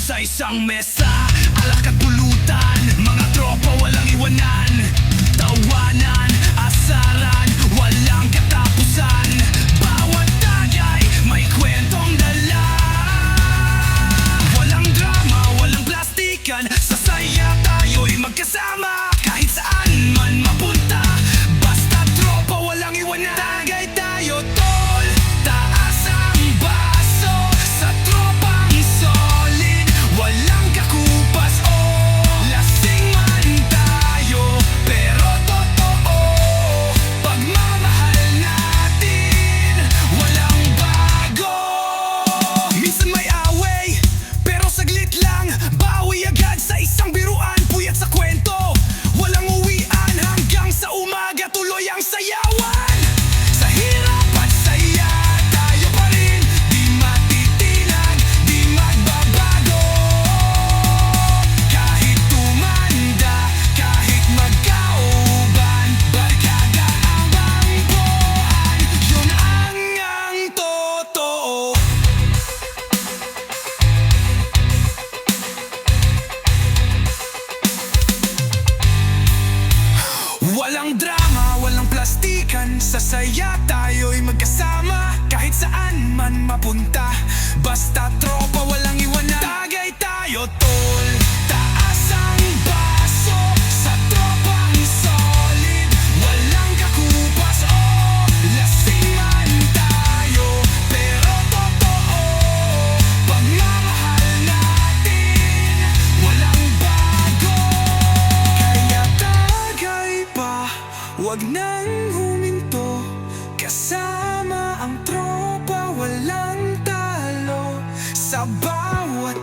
Sa isang mesa, alak at pulutan, mga tropa walang iwanan, tawanan, asaran, walang katapusan. Bawat tagay may kwentong dala. Walang drama, walang plastikan, sasaya tayo'y magkasama. Kahit saan man mapunta, basta tropa walang iwanan. Tagay tayo tol, taas ang baso, sa tropang solid, walang kakupas o lasing man tayo, pero totoo, pagmamahal natin, walang bago. Minsan may away, pero saglit lang, bawi agad sa isang biruan, puyat sa kwento, walang uwian hanggang sa umaga, tuloy ang sayawan. Sa hirap at saya, tayo pa rin, di matitinag, di magbabago. Kahit tumanda, kahit magkauban, barkada ang bangboan, yun ang totoo. Walang drama, walang plastikan, sasaya tayo'y magkasama. Kahit saan man mapunta, basta tropa walang iwanan. Tagay tayo tol, taas ang baso, sa tropang solid, walang kakupas o lasing man tayo, pero totoo, pagmamahal natin, walang bago. Kaya tagay pa, wag nang huminto, kasama ang tropa walang talo, sa bawat